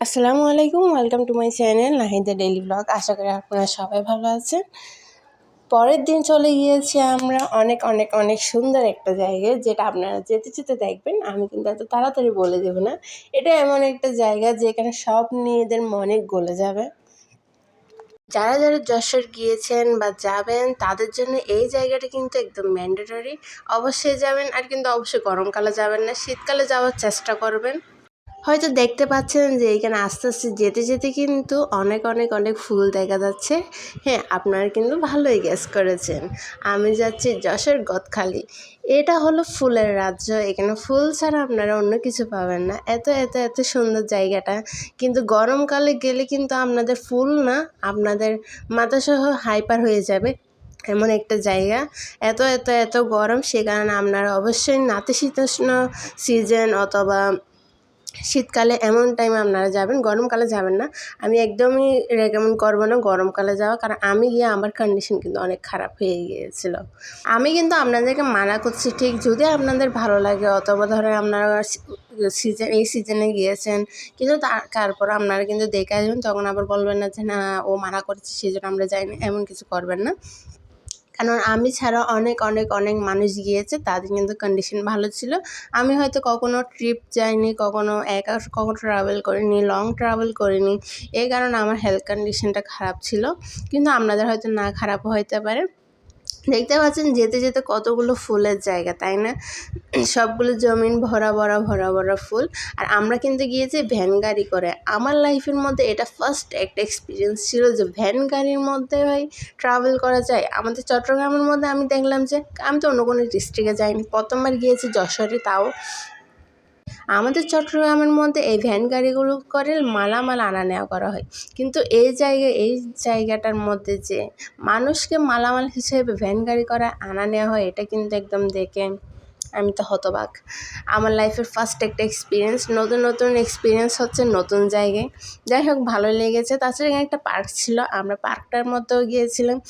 আসসালামু আলাইকুম, welcome to my channel Nahida daily blog. আশা করি আপনারা সবাই ভালো আছেন। পরের দিন চলে গিয়েছি আমরা অনেক অনেক অনেক সুন্দর একটা জায়গায়, যেটা আপনারা যেতে যেতে দেখবেন। আমি কিন্তু এত তাড়াতাড়ি বলে দেবো না। এটা এমন একটা জায়গা যেখানে সব মেয়েদের মনে গলে যাবে। যারা যারা যশোর গিয়েছেন বা যাবেন তাদের জন্য এই জায়গাটা কিন্তু একদম ম্যান্ডেটরি। অবশ্যই যাবেন, আর কিন্তু অবশ্যই গরমকালে যাবেন না, শীতকালে যাওয়ার চেষ্টা করবেন। হয়তো দেখতে পাচ্ছেন যে এখানে আস্তে আস্তে যেতে যেতে কিন্তু অনেক অনেক অনেক ফুল দেখা যাচ্ছে। হ্যাঁ, আপনারা কিন্তু ভালোই গেস করেছেন। আমি যাচ্ছি যশোর গদখালি। এটা হলো ফুলের রাজ্য। এখানে ফুল ছাড়া আপনারা অন্য কিছু পাবেন না। এত এত এত সুন্দর জায়গাটা। কিন্তু গরমকালে গেলে কিন্তু আপনাদের ফুল না, আপনাদের মাথাসহ হাইপার হয়ে যাবে এমন একটা জায়গা। এত এত এত গরম, সে কারণে আপনারা অবশ্যই নাতিশীতোষ্ণ সিজন অথবা শীতকালে এমন টাইমে আপনারা যাবেন, গরমকালে যাবেন না। আমি একদমই রেকমেন্ড করবো না গরমকালে যাওয়া, কারণ আমি গিয়ে আমার কন্ডিশন কিন্তু অনেক খারাপ হয়ে গিয়েছিল। আমি কিন্তু আপনাদেরকে মানা করছি ঠিক, যদি আপনাদের ভালো লাগে অথবা ধরেন আপনারা এই সিজনে গিয়েছেন, কিন্তু তারপর আপনারা কিন্তু দেখে আসবেন, তখন আবার বলবেন না যে না ও মানা করছে সেই জন্য আমরা যাইনি, এমন কিছু করবেন না। কারণ আমি ছাড়া অনেক অনেক অনেক মানুষ গিয়েছে, তাদের কিন্তু কন্ডিশন ভালো ছিল। আমি হয়তো কখনো ট্রিপ যাইনি, কখনো একা কখনো ট্রাভেল করিনি, লং ট্রাভেল করিনি, এই কারণে আমার হেলথ কন্ডিশনটা খারাপ ছিল। কিন্তু আপনাদের হয়তো না খারাপও হইতে পারে। দেখতে পাচ্ছেন যেতে যেতে কতগুলো ফুলের জায়গা, তাই না? সবগুলো জমিন ভরা ভরা ভরা ভরা ফুল। আর আমরা কিন্তু গিয়েছি ভ্যান গাড়ি করে। আমার লাইফের মধ্যে এটা ফার্স্ট একটা এক্সপিরিয়েন্স ছিল যে ভ্যান গাড়ির মধ্যে ভাই ট্রাভেল করা যায়। আমাদের চট্টগ্রামের মধ্যে আমি দেখলাম যে, আমি তো অন্য কোনো ডিস্ট্রিক্টে যাইনি, প্রথমবার গিয়েছি যশোরে, তাও আমাদের চট্টগ্রামের মধ্যে এই ভ্যান গাড়িগুলো করে মালামাল আনা নেওয়া করা হয়। কিন্তু এই জায়গাটার মধ্যে যে মানুষকে মালামাল হিসেবে ভ্যান গাড়ি করা আনা নেওয়া হয়, এটা কিন্তু একদম দেখে আমি তো হতবাক। আমার লাইফের ফার্স্ট একটা এক্সপিরিয়েন্স। নতুন নতুন এক্সপিরিয়েন্স হচ্ছে নতুন জায়গায়। যাই হোক, ভালো লেগেছে। তাছাড়া এখানে একটা পার্ক ছিল, আমরা পার্কটার মধ্যেও গিয়েছিলাম।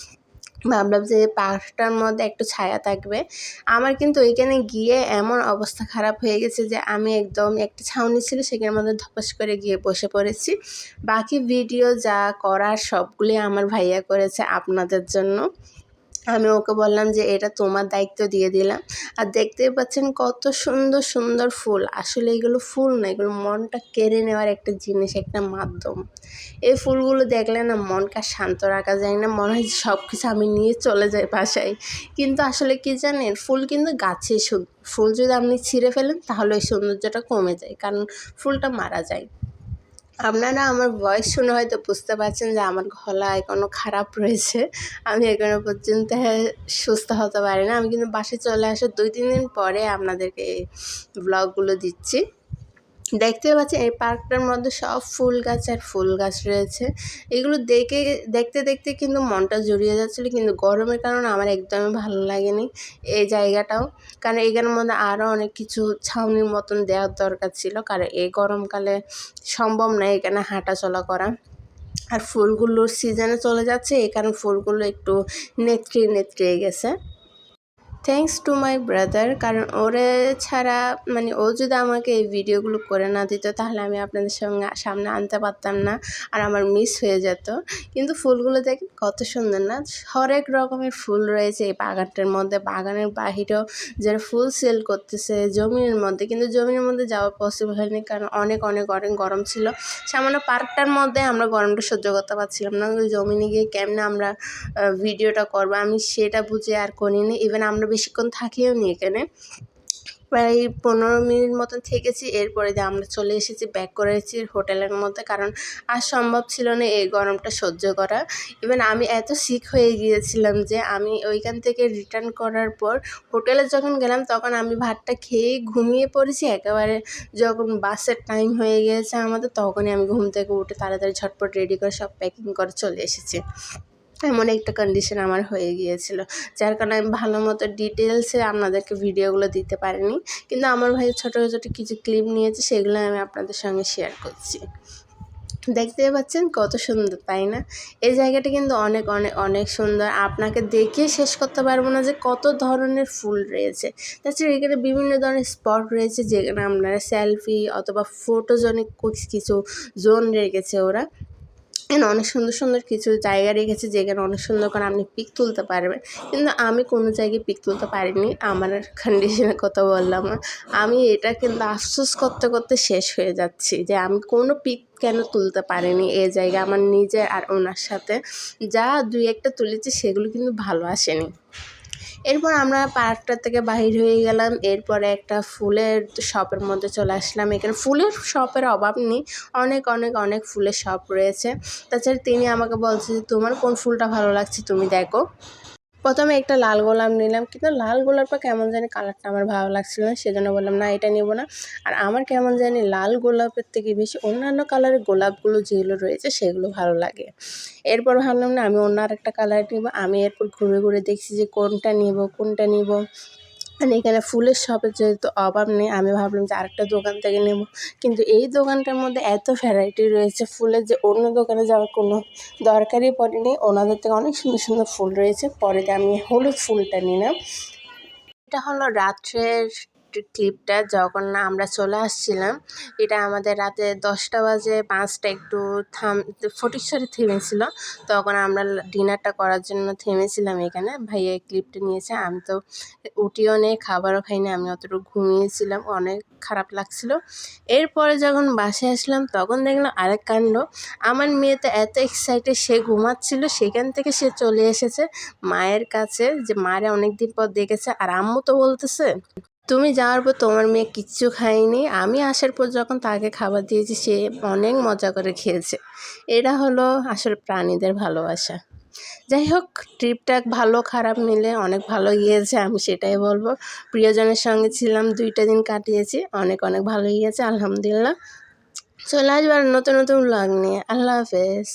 ভাবলাম যে পার্কটার মধ্যে একটু ছায়া থাকবে। আমার কিন্তু ওইখানে গিয়ে এমন অবস্থা খারাপ হয়ে গেছে যে আমি একদম, একটা ছাউনি ছিল সেখানের মধ্যে ধপাস করে গিয়ে বসে পড়েছি। বাকি ভিডিও যা করার সবগুলি আমার ভাইয়া করেছে আপনাদের জন্য। আমি ওকে বললাম যে এটা তোমার দায়িত্ব দিয়ে দিলাম। আর দেখতেই পাচ্ছেন কত সুন্দর সুন্দর ফুল। আসলে এগুলো ফুল না, এগুলো মনটা কেড়ে নেওয়ার একটা জিনিস, একটা মাধ্যম। এই ফুলগুলো দেখলে না মনকে শান্ত রাখা যায় না, মনে হয় সব কিছু আমি নিয়ে চলে যাই বাসায়। কিন্তু আসলে কি জানেন, ফুল কিন্তু গাছেই ফুল যদি আপনি ছিঁড়ে ফেলেন তাহলে ওই সৌন্দর্যটা কমে যায়, কারণ ফুলটা মারা যায়। আপনারা আমার ভয়েস শুনে হয়তো বুঝতে পারছেন যে আমার গলা এখনও খারাপ রয়েছে। আমি এখনও পর্যন্ত সুস্থ হতে পারি না। আমি কিন্তু বাসায় চলে আসার 2-3 দিন পরে আপনাদেরকে এই ব্লগগুলো দিচ্ছি। দেখতে পাচ্ছেন এই পার্কটার মধ্যে সব ফুল গাছ আর ফুল গাছ রয়েছে। এগুলো দেখতে দেখতে কিন্তু মনটা জুড়িয়ে যাচ্ছিলো, কিন্তু গরমের কারণে আমার একদমই ভালো লাগেনি এই জায়গাটাও। কারণ এখানের মধ্যে আরও অনেক কিছু ছাউনির মতন দেওয়ার দরকার ছিল, কারণ এই গরমকালে সম্ভব নয় এখানে হাঁটা চলা করা। আর ফুলগুলোর সিজনে চলে যাচ্ছে, এই কারণে ফুলগুলো একটু নেত্রিয়ে গেছে। থ্যাঙ্কস টু মাই ব্রাদার, কারণ ওরে ছাড়া মানে ও যদি আমাকে এই ভিডিওগুলো করে না দিত তাহলে আমি আপনাদের সামনে আনতে পারতাম না, আর আমার মিস হয়ে যেত। কিন্তু ফুলগুলো দেখেন কত সুন্দর না, হরেক রকমের ফুল রয়েছে এই বাগানটার মধ্যে। বাগানের বাহিরেও যারা ফুল সেল করতেছে জমিনের মধ্যে, কিন্তু জমিনের মধ্যে যাওয়া পসিবল হয়নি, কারণ অনেক অনেক অনেক গরম ছিল। সামান্য পার্কটার মধ্যে আমরা গরমটা সহ্য করতে পারছিলাম না, জমিনে গিয়ে কেমনে আমরা ভিডিওটা করবো আমি সেটা বুঝে আর করিনি। ইভেন আমরা বেশিক্ষণ থাকিও নি এখানে, প্রায় 15 মিনিট মতন থেকেছি। এরপরে দিয়ে আমরা চলে এসেছি, ব্যাক করেছি হোটেলের মধ্যে, কারণ আর সম্ভব ছিল না এই গরমটা সহ্য করা। ইভেন আমি এত সিক হয়ে গিয়েছিলাম যে আমি ওইখান থেকে রিটার্ন করার পর হোটেলে যখন গেলাম তখন আমি ভাতটা খেয়ে ঘুমিয়ে পড়েছি একেবারে। যখন বাসের টাইম হয়ে গিয়েছে আমাদের, তখনই আমি ঘুম থেকে উঠে তাড়াতাড়ি ঝটপট রেডি করে সব প্যাকিং করে চলে এসেছি। এমন একটা কন্ডিশন আমার হয়ে গিয়েছিল, যার কারণে আমি ভালো মতো ডিটেলসে আপনাদেরকে ভিডিওগুলো দিতে পারিনি। কিন্তু আমার ভাই ছোটো ছোটো কিছু ক্লিপ নিয়েছে, সেগুলো আমি আপনাদের সঙ্গে শেয়ার করছি। দেখতেই পাচ্ছেন কত সুন্দর, তাই না? এই জায়গাটা কিন্তু অনেক অনেক অনেক সুন্দর। আপনাকে দেখে শেষ করতে পারবো না যে কত ধরনের ফুল রয়েছে। তাছাড়া এখানে বিভিন্ন ধরনের স্পট রয়েছে যেখানে আপনারা সেলফি অথবা ফটোজেনিক কিছু জোন রেখেছে ওরা। এখানে অনেক সুন্দর সুন্দর কিছু জায়গা রেখেছে যেখানে অনেক সুন্দর করে আপনি পিক তুলতে পারবেন। কিন্তু আমি কোনো জায়গায় পিক তুলতে পারিনি, আমার কন্ডিশনের কথা বললাম না। আমি এটা কিন্তু আফসোস করতে করতে শেষ হয়ে যাচ্ছি যে আমি কোনো পিক কেন তুলতে পারিনি এই জায়গায় আমার নিজের আর ওনার সাথে। যা দুই একটা তুলেছি সেগুলো কিন্তু ভালো আসেনি। এরপর আমরা পার্কটা থেকে বাহির হয়ে গেলাম। এরপরে একটা ফুলের শপের মধ্যে চলে আসলাম। এখানে ফুলের শপের অভাব নেই, অনেক অনেক অনেক ফুলের শপ রয়েছে। তাছাড়া তিনি আমাকে বলছে যে তোমার কোন ফুলটা ভালো লাগছে তুমি দেখো। প্রথমে একটা লাল গোলাপ নিলাম, কিন্তু লাল গোলাপটা কেমন জানি কালারটা আমার ভালো লাগছিল না, সেজন্য বললাম না এটা নেব না। আর আমার কেমন জানি লাল গোলাপের থেকে বেশি অন্যান্য কালারের গোলাপগুলো যেগুলো রয়েছে সেগুলো ভালো লাগে। এরপর ভাবলাম না আমি অন্য আরেকটা কালার নেব। আমি এরপর ঘুরে ঘুরে দেখছি যে কোনটা নিব। মানে এখানে ফুলের শপের যেহেতু অভাব নেই, আমি ভাবলাম যে আরেকটা দোকান থেকে নেব। কিন্তু এই দোকানটার মধ্যে এত ভ্যারাইটি রয়েছে ফুলের যে অন্য দোকানে যাওয়ার কোনো দরকারই পড়েনি। ওনাদের থেকে অনেক সুন্দর সুন্দর ফুল রয়েছে। পরে আমি হলুদ ফুলটা নিলাম। এটা হলো রাত্রের ক্লিপটা, যখন না আমরা চলে আসছিলাম। এটা আমাদের রাতে 10টা বাজে 5টা একটু ফটিকছড়ি থেমেছিল। তখন আমরা ডিনারটা করার জন্য থেমেছিলাম এখানে। ভাইয়া এই ক্লিপটা নিয়েছে, আমি তো উঠিও নেই, খাবারও খাইনি, আমি অতটুকু ঘুমিয়েছিলাম, অনেক খারাপ লাগছিল। এরপরে যখন বাসায় আসলাম তখন দেখলাম আরেক কাণ্ড। আমার মেয়ে তো এত এক্সাইটেড, সে ঘুমাচ্ছিল, সেখান থেকে সে চলে এসেছে মায়ের কাছে, যে মারে অনেক দিন পর দেখেছে। আর আম্মু তো বলতেছে তুমি যাওয়ার পর তোমার মেয়ে কিচ্ছু খায়নি, আমি আসার পর যখন তাকে খাবার দিয়েছি সে অনেক মজা করে খেয়েছে। এটা হলো আসলে প্রাণীদের ভালোবাসা। যাই হোক, ট্রিপটা ভালো খারাপ মিলে অনেক ভালো গিয়েছে, আমি সেটাই বলবো। প্রিয়জনের সঙ্গে ছিলাম, 2টা দিন কাটিয়েছি, অনেক অনেক ভালো গিয়েছে আলহামদুলিল্লাহ। চলে আসবার নতুন নতুন ব্লগ নিয়ে। আল্লাহ হাফেজ।